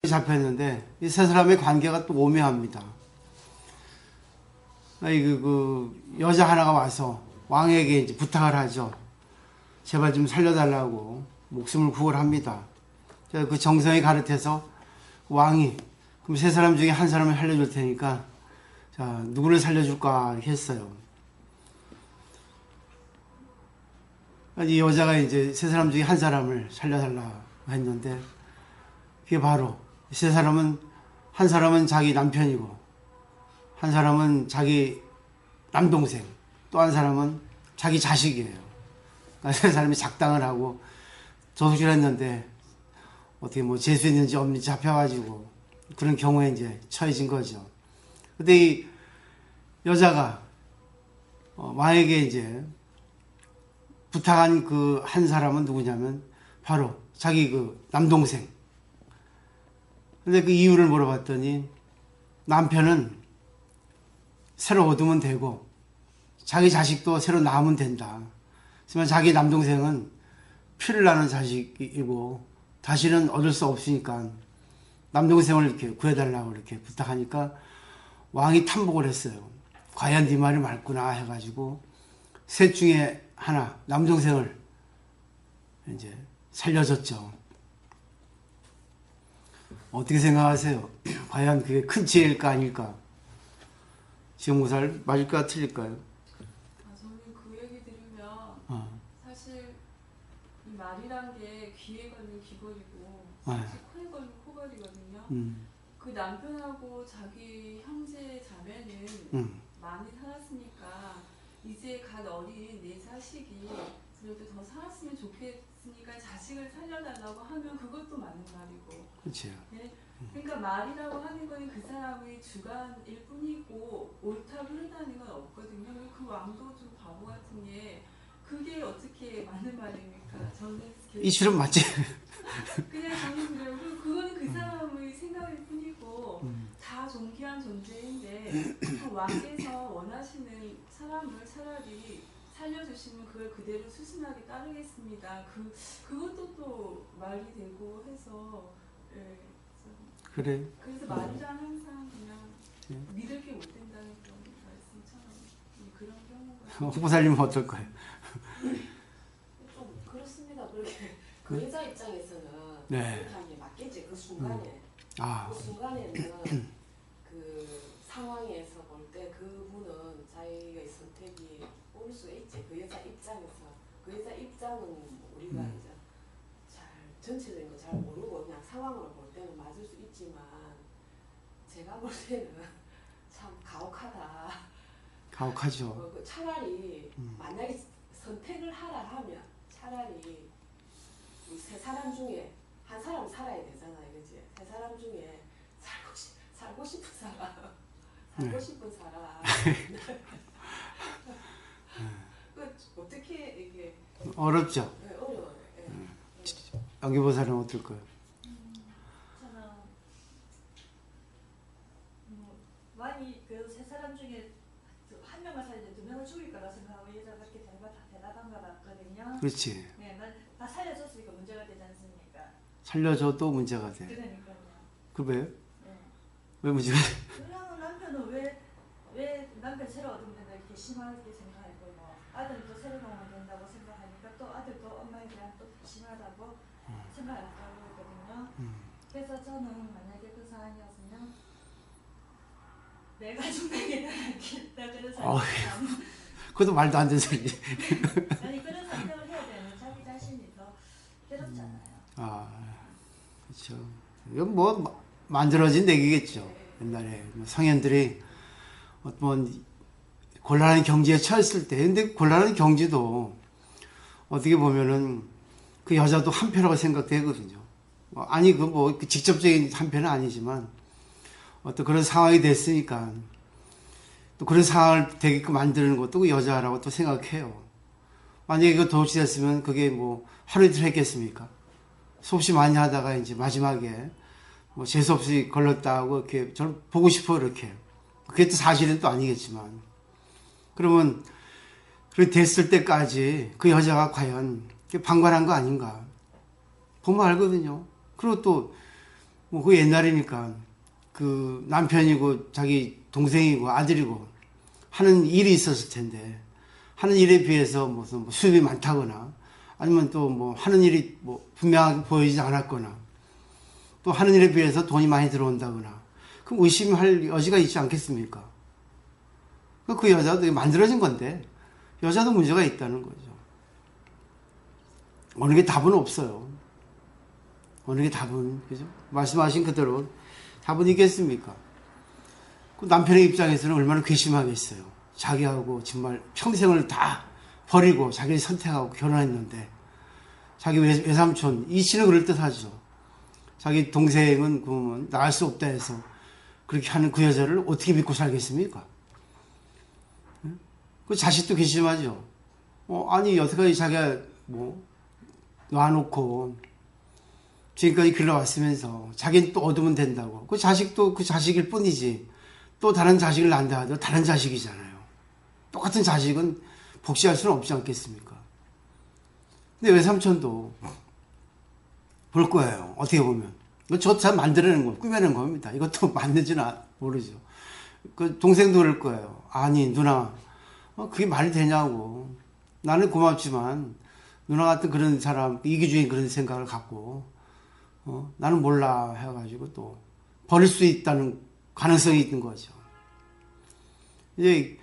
잡혔는데 이 세 사람의 관계가 또 오묘합니다. 그 여자 하나가 와서 왕에게 이제 부탁을 하죠. 제발 좀 살려달라고 목숨을 구걸합니다. 그 정성이 가르쳐서 왕이 그럼 세 사람 중에 한 사람을 살려줄 테니까 자 누구를 살려줄까 이렇게 했어요. 이 여자가 이제 세 사람 중에 한 사람을 살려달라고 했는데 그게 바로 세 사람은 한 사람은 자기 남편이고 한 사람은 자기 남동생 또 한 사람은 자기 자식이에요. 그러니까 세 사람이 작당을 하고 도둑질 했는데 어떻게 뭐 재수 있는지 없는지 잡혀가지고 그런 경우에 이제 처해진 거죠. 근데 이 여자가 왕에게 이제 부탁한 그 한 사람은 누구냐면 바로 자기 그 남동생. 근데 그 이유를 물어봤더니 남편은 새로 얻으면 되고 자기 자식도 새로 낳으면 된다. 하지만 자기 남동생은 피를 나는 자식이고 다시는 얻을 수 없으니까 남동생을 이렇게 구해달라고 이렇게 부탁하니까 왕이 탐복을 했어요. 과연 네 말이 맞구나 해가지고 셋 중에 하나 남동생을 이제 살려줬죠. 어떻게 생각하세요? 과연 그게 큰 지혜일까 아닐까? 지영무살 맞을까 틀릴까요? 저는 그 얘기 들으면 사실 이 말이란 게 귀에 걸린 귀걸이고 사실 코에 걸린 코걸이거든요. 그 남편하고 자기 형제 자매는 많이 살았으니까 이제 갓 어린 내 자식이 그래도 더 살았으면 좋겠으니까 자식을 살려달라고 하면 그것도 맞는 말이고. 그렇죠. 네? 그러니까 말이라고 하는 건 그 사람의 주관일 뿐이고 옳다 그르다는 건 없거든요. 그 왕도 좀 바보 같은 게 그게 어떻게 맞는 말입니까? 저는 이슈는 맞지. 그냥 저는 그래요. 그거는 그 사람의 생각일 뿐이고 다 존귀한 존재인데 그 왕께서 원하시는 사람을 차라리 살려주시면 그걸 그대로 수순하게 따르겠습니다. 그것도 또 말이 되고 해서 예, 그래. 그래서 말이란 항상 그냥 믿을 게 못 된다는 그런 말씀처럼 그런 경우가 후보살님은 어떨까요? 좀 그렇습니다. 그렇게 그 여자 입장에서는 네. 그렇게 하는 게 맞겠지. 그 순간에 그 순간에는 그 상황에서 볼 때 그분은 자기의 선택이 올 수 있지. 그 여자 입장에서 그 여자 입장은 우리가 이제 잘 전체적인 거 잘 모르고 그냥 상황을 볼 때는 맞을 수 있지만 제가 볼 때는 참 가혹하다. 가혹하죠. 차라리 만약에 선택을 하라 하면 차라리 세 사람 중에 한 사람 살아야 되잖아, 그지? 세 사람 중에 살고 싶은 사람, 살고 싶은 사람. 그 어떻게 이게 어렵죠. 네, 어려워요. 양귀보살은 어떨까요? 저는 왕이 그 세 사람 중에 한 명을 살리는데 두 명을 죽일 거라 생각하고 여자가 그렇게 대답한 것 같거든요. 그렇지. 네, 다 살려줬으니까 문제가 되지 않습니까? 살려줘도 문제가 돼. 그러니까요. 그 왜? 네. 왜 문제가 돼? 그러면 남편은 왜 남편 새로 얻으면 된다 이렇게 심하게 생각하고 뭐 아들도 새로 낳으면 된다고 생각하니까 또 아들도 엄마에 대한 또 심하다고 생각하고 그러거든요. 그래서 저는 만약에 그 상황이었으면 내가 중간에 나겠다 그런 사람. 그것도 말도 안 되는 소리. 아니 그런 선택을 해야 되는 자기 자신이 더 괴롭잖아요. 그렇죠. 이건 뭐 만들어진 얘기겠죠. 옛날에 성현들이 어떤 곤란한 경지에 처했을 때, 근데 곤란한 경지도 어떻게 보면은 그 여자도 한패라고 생각되거든요. 아니 그 직접적인 한패는 아니지만 어떤 그런 상황이 됐으니까 또 그런 상황을 되게끔 만드는 것도 그 여자라고 또 생각해요. 만약에 그 도둑이 됐으면 그게 뭐 하루 이틀 했겠습니까? 수없이 많이 하다가 이제 마지막에 뭐 재수없이 걸렸다고 이렇게 저는 보고 싶어요, 이렇게. 그게 또 사실은 또 아니겠지만. 그러면 그렇게 됐을 때까지 그 여자가 과연 방관한 거 아닌가. 보면 알거든요. 그리고 또 그 옛날이니까 그 남편이고 자기 동생이고 아들이고 하는 일이 있었을 텐데 하는 일에 비해서 무슨 뭐 수입이 많다거나 아니면 또 뭐 하는 일이 뭐 분명하게 보이지 않았거나 또 하는 일에 비해서 돈이 많이 들어온다거나 그럼 의심할 여지가 있지 않겠습니까? 그 여자도 만들어진 건데 여자도 문제가 있다는 거죠. 어느 게 답은 없어요. 어느 게 답은, 그죠? 말씀하신 그대로 답은 있겠습니까? 그 남편의 입장에서는 얼마나 괘씸하겠어요. 자기하고 정말 평생을 다 버리고 자기를 선택하고 결혼했는데 자기 외삼촌 이씨는 그럴듯하죠. 자기 동생은 그러면 나갈 수 없다 해서 그렇게 하는 그 여자를 어떻게 믿고 살겠습니까? 그 자식도 괘씸하죠. 아니 여태까지 자기가 뭐 놔놓고 지금까지 길러왔으면서 자기는 또 얻으면 된다고. 그 자식도 그 자식일 뿐이지 또 다른 자식을 낳는다 하더라도 다른 자식이잖아요. 똑같은 자식은 복시할 수는 없지 않겠습니까? 근데 외삼촌도 볼 거예요. 어떻게 보면. 저 잘 만들어낸 거, 꾸며낸 겁니다. 이것도 맞는지는 모르죠. 그 동생도 그럴 거예요. 아니 누나 그게 말이 되냐고. 나는 고맙지만 누나 같은 그런 사람, 이기주의 그런 생각을 갖고 나는 몰라 해가지고 또 버릴 수 있다는 가능성이 있는 거죠. 이제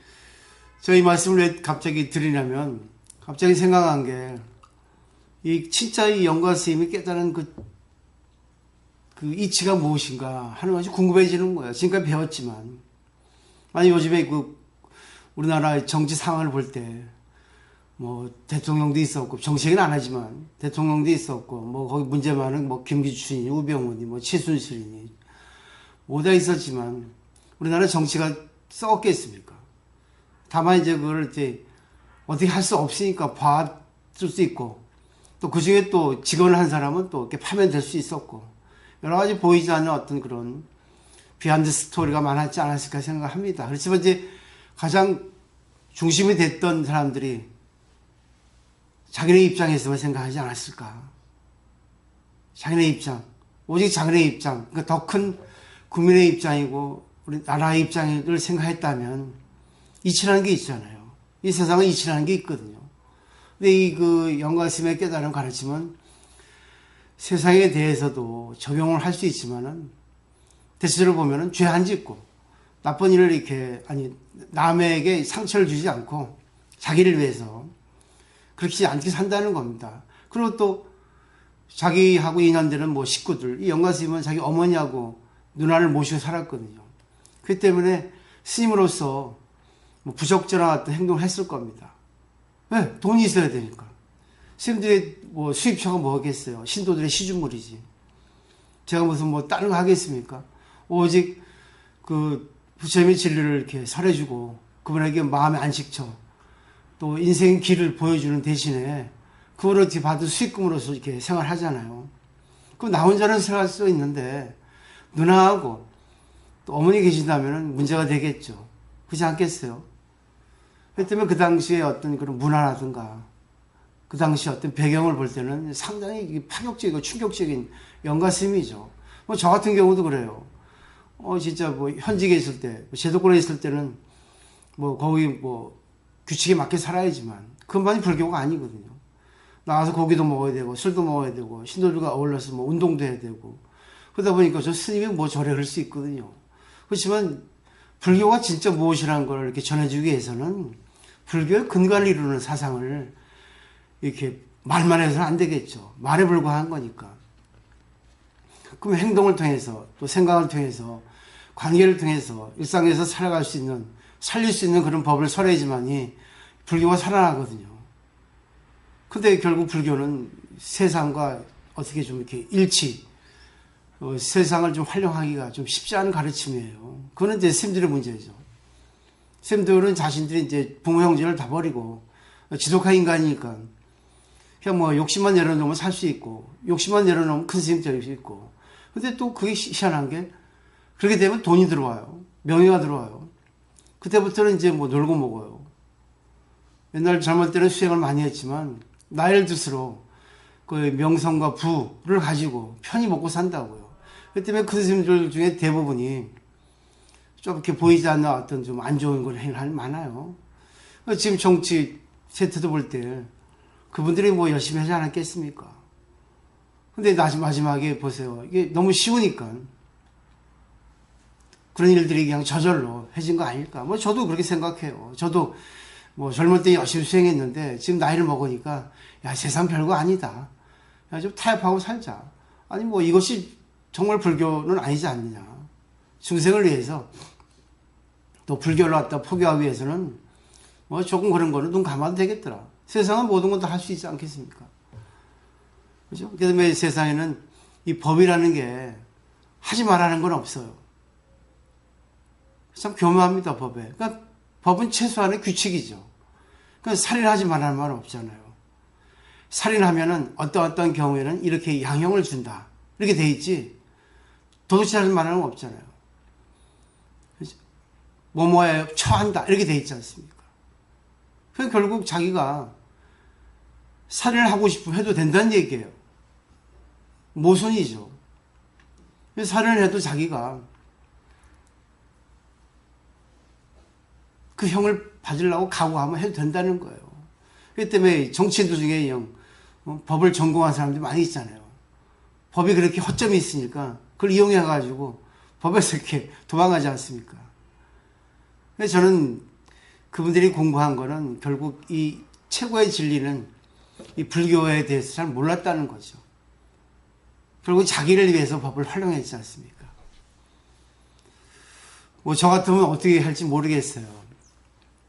저희 말씀을 왜 갑자기 드리냐면 갑자기 생각한 게 이 진짜 이 영과 스님이 깨달은 그 이치가 무엇인가 하는 것이 궁금해지는 거예요. 지금까지 배웠지만 아니 요즘에 그 우리나라의 정치 상황을 볼 때 뭐 대통령도 있었고 정치는 안 하지만 대통령도 있었고 뭐 거기 문제 많은 뭐 김기춘이 우병우니 뭐 최순실이니 뭐다 있었지만 우리나라 정치가 썩었겠습니까? 다만 이제 그걸 이제 어떻게 할 수 없으니까 봐줄 수 있고 또 그 중에 또 직원을 한 사람은 또 이렇게 파면될 수 있었고 여러 가지 보이지 않는 어떤 그런 비하인드 스토리가 많았지 않았을까 생각합니다. 그렇지만 이제 가장 중심이 됐던 사람들이 자기네 입장에서만 생각하지 않았을까. 자기네 입장, 오직 자기네 입장, 그러니까 더 큰 국민의 입장이고 우리 나라의 입장을 생각했다면 이치라는 게 있잖아요. 이 세상은 이치라는 게 있거든요. 근데 이 그 영가스님의 깨달은 가르침은 세상에 대해서도 적용을 할 수 있지만은 대체적으로 보면은 죄 안 짓고 나쁜 일을 이렇게 아니 남에게 상처를 주지 않고 자기를 위해서 그렇게 않게 산다는 겁니다. 그리고 또 자기하고 인연되는 뭐 식구들 이 영가스님은 자기 어머니하고 누나를 모시고 살았거든요. 그렇기 때문에 스님으로서 뭐 부적절한 어떤 행동을 했을 겁니다. 왜? 돈이 있어야 되니까. 스님들의 뭐 수입처가 뭐겠어요? 신도들의 시주물이지. 제가 무슨 뭐 다른 거 하겠습니까? 오직 그 부처님의 진리를 이렇게 설해주고 그분에게 마음의 안식처 또 인생의 길을 보여주는 대신에 그거를 받은 수익금으로서 이렇게 생활하잖아요. 그럼 나 혼자는 생활할 수 있는데 누나하고 또 어머니 계신다면 문제가 되겠죠. 그렇지 않겠어요? 그렇기 때문에 그 당시에 어떤 그런 문화라든가 그 당시 어떤 배경을 볼 때는 상당히 파격적이고 충격적인 영가스님이죠. 뭐 저 같은 경우도 그래요. 진짜 뭐 현직에 있을 때, 제도권에 있을 때는 뭐 거기 뭐 규칙에 맞게 살아야지만 그것만이 불교가 아니거든요. 나가서 고기도 먹어야 되고 술도 먹어야 되고 신도들과 어울려서 뭐 운동도 해야 되고 그러다 보니까 저 스님이 뭐 저래 그럴 수 있거든요. 그렇지만 불교가 진짜 무엇이라는 걸 이렇게 전해주기 위해서는 불교의 근간을 이루는 사상을 이렇게 말만 해서는 안 되겠죠. 말에 불과한 거니까. 그럼 행동을 통해서 또 생각을 통해서 관계를 통해서 일상에서 살아갈 수 있는 살릴 수 있는 그런 법을 설해야지만이 불교가 살아나거든요. 근데 결국 불교는 세상과 어떻게 좀 이렇게 일치 세상을 좀 활용하기가 좀 쉽지 않은 가르침이에요. 그거는 이제 스님들의 문제죠. 스님들은 자신들이 이제 부모 형제를 다 버리고 지독한 인간이니까 그냥 뭐 욕심만 내려놓으면 살 수 있고 욕심만 내려놓으면 큰 스님 될 수 있고 근데 또 그게 희한한 게 그렇게 되면 돈이 들어와요. 명예가 들어와요. 그때부터는 이제 뭐 놀고 먹어요. 옛날 젊을 때는 수행을 많이 했지만 나이를 들수록 그 명성과 부를 가지고 편히 먹고 산다고요. 그 때문에 그 스님들 중에 대부분이 좀 이렇게 보이지 않는 어떤 좀 안 좋은 걸 행하는 많아요. 지금 정치 세트도 볼 때 그분들이 뭐 열심히 하지 않았겠습니까? 근데 마지막에 보세요. 이게 너무 쉬우니까 그런 일들이 그냥 저절로 해진 거 아닐까? 뭐 저도 그렇게 생각해요. 저도 뭐 젊을 때 열심히 수행했는데 지금 나이를 먹으니까 야, 세상 별거 아니다. 야, 좀 타협하고 살자. 아니 뭐 이것이 정말 불교는 아니지 않느냐. 중생을 위해서 또 불교를 갖다 포기하기 위해서는 뭐 조금 그런 거는 눈 감아도 되겠더라. 세상은 모든 건 다 할 수 있지 않겠습니까? 그죠? 그다음에 세상에는 이 법이라는 게 하지 말라는 건 없어요. 참 교묘합니다, 법에. 그러니까 법은 최소한의 규칙이죠. 그러니까 살인하지 말라는 말은 없잖아요. 살인하면은 어떤 경우에는 이렇게 양형을 준다. 이렇게 돼 있지. 도둑질 하지 말라는 건 없잖아요. 그죠? 뭐뭐에 처한다. 이렇게 돼 있지 않습니까? 그럼 결국 자기가 살인을 하고 싶으면 해도 된다는 얘기예요. 모순이죠. 살인을 해도 자기가 그 형을 받으려고 각오하면 해도 된다는 거예요. 그렇기 때문에 정치인들 중에 법을 전공한 사람들이 많이 있잖아요. 법이 그렇게 허점이 있으니까 그걸 이용해가지고 법에서 이렇게 도망가지 않습니까? 그래서 저는 그분들이 공부한 거는 결국 이 최고의 진리는 이 불교에 대해서 잘 몰랐다는 거죠. 결국 자기를 위해서 법을 활용했지 않습니까? 뭐 저 같으면 어떻게 할지 모르겠어요.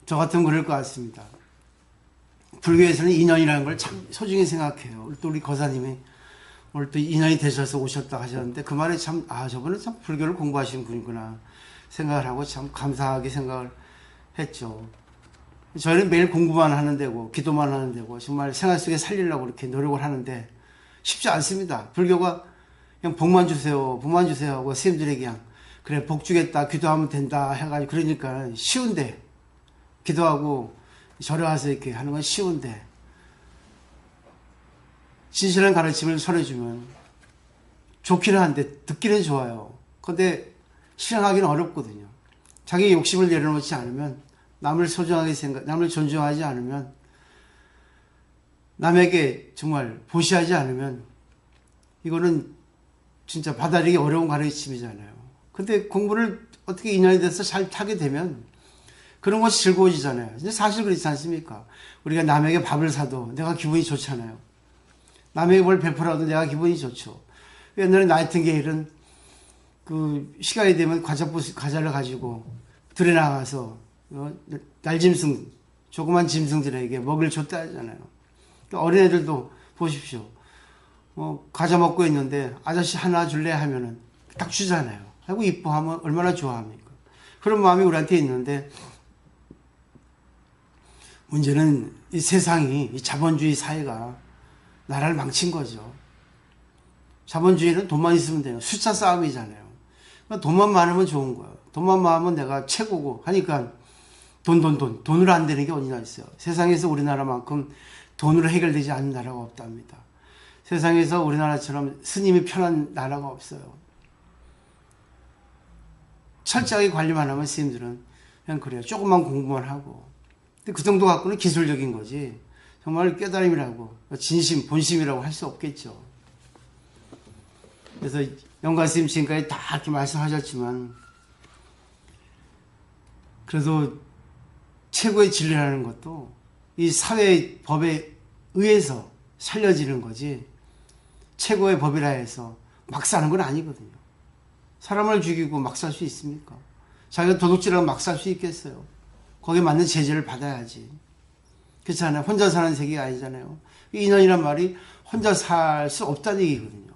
저 같으면 그럴 것 같습니다. 불교에서는 인연이라는 걸 참 소중히 생각해요. 또 우리 거사님이 오늘 또 인연이 되셔서 오셨다 하셨는데 그 말에 참, 저분은 참 불교를 공부하시는 분이구나 생각을 하고 참 감사하게 생각을 했죠. 저희는 매일 공부만 하는 데고 기도만 하는 데고 정말 생활 속에 살리려고 이렇게 노력을 하는데 쉽지 않습니다. 불교가 그냥 복만 주세요, 복만 주세요 하고 스님들에게 그냥 그래 복 주겠다, 기도하면 된다 해가지고 그러니까 쉬운데 기도하고 절에 와서 이렇게 하는 건 쉬운데 진실한 가르침을 전해주면 좋기는 한데 듣기는 좋아요. 그런데 실행하기는 어렵거든요. 자기 욕심을 내려놓지 않으면 남을 소중하게 남을 존중하지 않으면 남에게 정말 보시하지 않으면 이거는 진짜 받아들이기 어려운 가르침이잖아요. 근데 공부를 어떻게 인연이 돼서 잘 타게 되면 그런 것이 즐거워지잖아요. 근데 사실 그렇지 않습니까? 우리가 남에게 밥을 사도 내가 기분이 좋잖아요. 남에게 뭘 베풀어도 내가 기분이 좋죠. 옛날에 나이팅게일은 그 시간이 되면 과자를 가지고 들에 나가서 날짐승, 조그만 짐승들에게 먹이를 줬다 하잖아요. 그러니까 어린애들도 보십시오. 과자 먹고 있는데 아저씨 하나 줄래 하면은 딱 주잖아요. 하고 이뻐하면 얼마나 좋아합니까? 그런 마음이 우리한테 있는데 문제는 이 세상이 이 자본주의 사회가 나라를 망친 거죠. 자본주의는 돈만 있으면 돼요. 숫자 싸움이잖아요. 그러니까 돈만 많으면 좋은 거예요. 돈만 많으면 내가 최고고 하니까 돈으로 안 되는 게 어디나 있어요. 세상에서 우리나라만큼 돈으로 해결되지 않는 나라가 없답니다. 세상에서 우리나라처럼 스님이 편한 나라가 없어요. 철저하게 관리만 하면 스님들은 그냥 그래요. 조금만 공부만 하고. 근데 그 정도 갖고는 기술적인 거지. 정말 깨달음이라고, 진심, 본심이라고 할 수 없겠죠. 그래서 영가 스님 지금까지 다 이렇게 말씀하셨지만, 그래도 최고의 진리라는 것도 이 사회의 법에 의해서 살려지는 거지, 최고의 법이라 해서 막 사는 건 아니거든요. 사람을 죽이고 막 살 수 있습니까? 자기가 도둑질하고 막 살 수 있겠어요? 거기에 맞는 제재를 받아야지. 그렇잖아요. 혼자 사는 세계가 아니잖아요. 인연이란 말이 혼자 살 수 없다는 얘기거든요.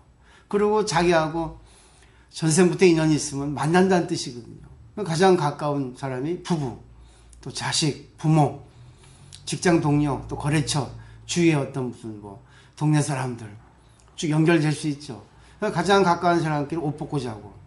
그리고 자기하고 전생부터 인연이 있으면 만난다는 뜻이거든요. 가장 가까운 사람이 부부, 또 자식, 부모, 직장 동료, 또 거래처, 주위의 어떤 무슨 동네 사람들 쭉 연결될 수 있죠. 가장 가까운 사람끼리 옷 벗고 자고,